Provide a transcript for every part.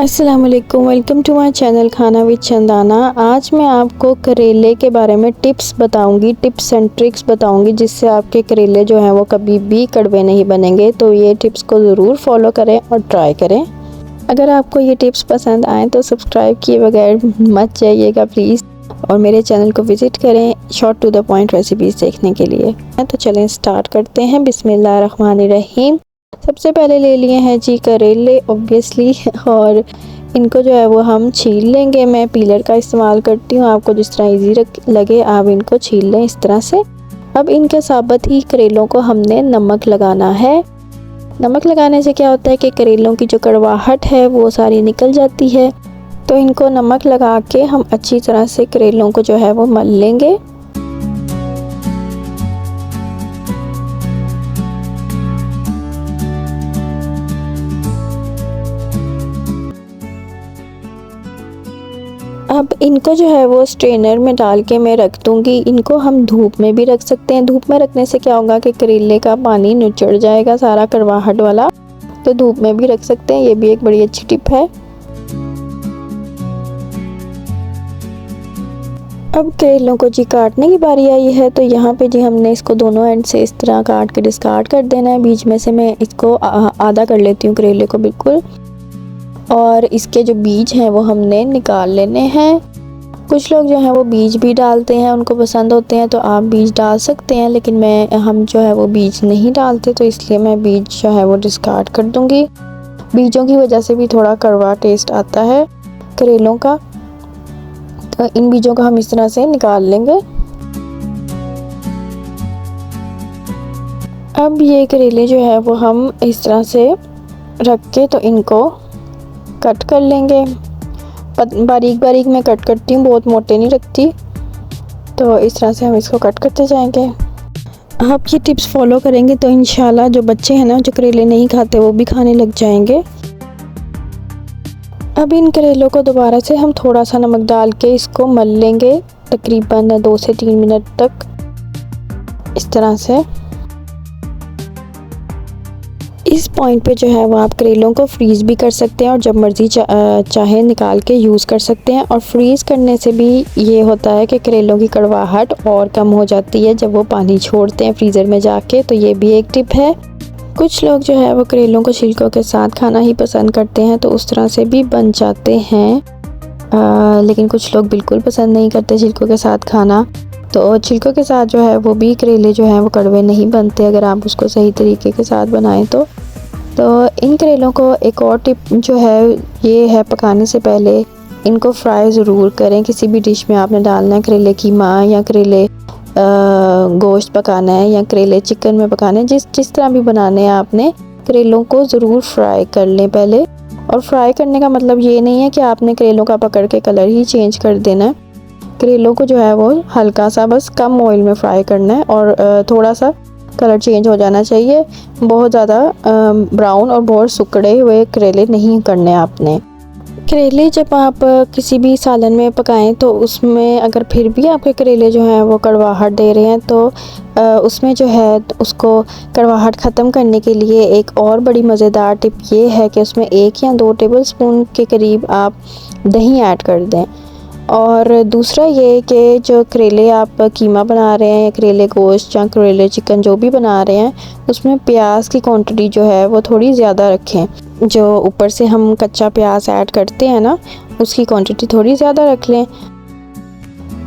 अस्सलाम वालेकुम, welcome to my channel खाना विद चंदाना। आज मैं आपको करेले के बारे में टिप्स बताऊंगी, टिप्स एंड ट्रिक्स बताऊंगी जिससे आपके करेले जो हैं वो कभी भी कड़वे नहीं बनेंगे। तो ये टिप्स को ज़रूर फॉलो करें और ट्राई करें। अगर आपको ये टिप्स पसंद आए तो सब्सक्राइब किए बगैर मत जाइएगा प्लीज़, और मेरे चैनल को विज़िट करें short to the point recipes देखने के लिए। तो चलें स्टार्ट करते हैं। बिस्मिल्लाहिर्रहमानिर्रहीम। सबसे पहले ले लिए हैं जी करेले ऑब्वियसली, और इनको जो है वो हम छील लेंगे। मैं पीलर का इस्तेमाल करती हूँ, आपको जिस तरह इजी लगे आप इनको छील लें इस तरह से। अब इनके साबुत ही करेलों को हमने नमक लगाना है। नमक लगाने से क्या होता है कि करेलों की जो कड़वाहट है वो सारी निकल जाती है। तो इनको नमक लगा के हम अच्छी तरह से करेलों को जो है वो मल लेंगे। अब इनको जो है वो स्ट्रेनर में डाल के मैं रख दूँगी। इनको हम धूप में भी रख सकते हैं। धूप में रखने से क्या होगा कि करेले का पानी निचड़ जाएगा सारा कड़वाहट वाला, तो धूप में भी रख सकते हैं। ये भी एक बड़ी अच्छी टिप है। अब करेलों को जी काटने की बारी आई है, तो यहाँ पे जी हमने इसको दोनों एंड से इस तरह काट के डिस्कार्ड कर देना है। बीच में से मैं इसको आधा कर लेती हूँ करेले को बिल्कुल, और इसके जो बीज हैं वो हमने निकाल लेने हैं। कुछ लोग जो हैं वो बीज भी डालते हैं, उनको पसंद होते हैं तो आप बीज डाल सकते हैं, लेकिन हम जो है वो बीज नहीं डालते, तो इसलिए मैं बीज जो है वो डिस्कार्ड कर दूँगी। बीजों की वजह से भी थोड़ा कड़वा टेस्ट आता है करेलों का, तो इन बीजों को हम इस तरह से निकाल लेंगे। अब ये करेले जो है वो हम इस तरह से रख के तो इनको कट कर लेंगे। बारीक बारीक मैं कट करती हूँ, बहुत मोटे नहीं रखती। तो इस तरह से हम इसको कट करते जाएंगे। आप ये टिप्स फॉलो करेंगे तो इंशाल्लाह जो बच्चे हैं ना, जो करेले नहीं खाते, वो भी खाने लग जाएंगे। अब इन करेलों को दोबारा से हम थोड़ा सा नमक डाल के इसको मल लेंगे तकरीबन 2 से 3 मिनट तक इस तरह से। इस पॉइंट पे जो है वो आप करेलों को फ्रीज़ भी कर सकते हैं, और जब मर्ज़ी चाहे निकाल के यूज़ कर सकते हैं। और फ्रीज़ करने से भी ये होता है कि करेलों की कड़वाहट और कम हो जाती है जब वो पानी छोड़ते हैं फ्रीज़र में जाके। तो ये भी एक टिप है। कुछ लोग जो है वो करेलों को छिलकों के साथ खाना ही पसंद करते हैं, तो उस तरह से भी बन जाते हैं। लेकिन कुछ लोग बिल्कुल पसंद नहीं करते छिलकों के साथ खाना, तो छिलकों के साथ जो है वो भी करेले जो हैं वो कड़वे नहीं बनते अगर आप उसको सही तरीके के साथ बनाएं तो। इन करेलों को एक और टिप जो है ये है, पकाने से पहले इनको फ्राई ज़रूर करें। किसी भी डिश में आपने डालना है, करेले कीमा या करेले गोश्त पकाना है या करेले चिकन में पकाना है, जिस तरह भी बनाने हैं आपने, करेलों को ज़रूर फ्राई कर लें पहले। और फ्राई करने का मतलब ये नहीं है कि आपने करेलों का पकड़ के कलर ही चेंज कर देना है। करेलों को जो है वो हल्का सा बस कम ऑयल में फ्राई करना है, और थोड़ा सा कलर चेंज हो जाना चाहिए। बहुत ज़्यादा ब्राउन और बहुत सुकड़े हुए करेले नहीं करने आपने। करेले जब आप किसी भी सालन में पकाएं तो उसमें अगर फिर भी आपके करेले जो हैं वो कड़वाहट दे रहे हैं, तो उसमें जो है उसको कड़वाहट ख़त्म करने के लिए एक और बड़ी मज़ेदार टिप ये है कि उसमें 1 या 2 टेबलस्पून के करीब आप दही ऐड कर दें। और दूसरा ये कि जो करेले आप कीमा बना रहे हैं, करेले गोश्त या करेले चिकन जो भी बना रहे हैं, उसमें प्याज की क्वांटिटी जो है वो थोड़ी ज़्यादा रखें। जो ऊपर से हम कच्चा प्याज ऐड करते हैं ना, उसकी क्वांटिटी थोड़ी ज़्यादा रख लें।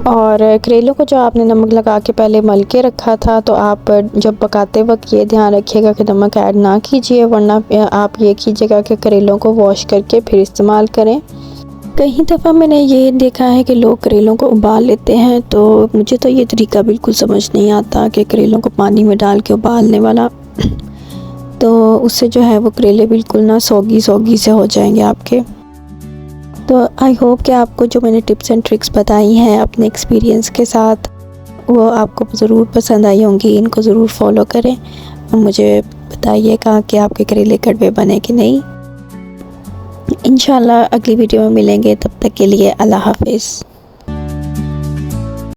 और करेलों को जो आपने नमक लगा के पहले मल के रखा था, तो आप जब पकाते वक्त ये ध्यान रखिएगा कि नमक ऐड ना कीजिए, वरना आप ये कीजिएगा कि करेलों को वॉश करके फिर इस्तेमाल करें। कई दफ़ा मैंने ये देखा है कि लोग करेलों को उबाल लेते हैं, तो मुझे तो ये तरीका बिल्कुल समझ नहीं आता कि करेलों को पानी में डाल के उबालने वाला। तो उससे जो है वो करेले बिल्कुल ना सौगी से हो जाएंगे आपके। तो आई होप कि आपको जो मैंने टिप्स एंड ट्रिक्स बताई हैं अपने एक्सपीरियंस के साथ, वो आपको ज़रूर पसंद आई होंगी। इनको ज़रूर फॉलो करें और मुझे बताइएगा कि आपके करेले कड़वे बने कि नहीं। इंशाल्लाह अगली वीडियो में मिलेंगे, तब तक के लिए अल्लाह हाफिज़।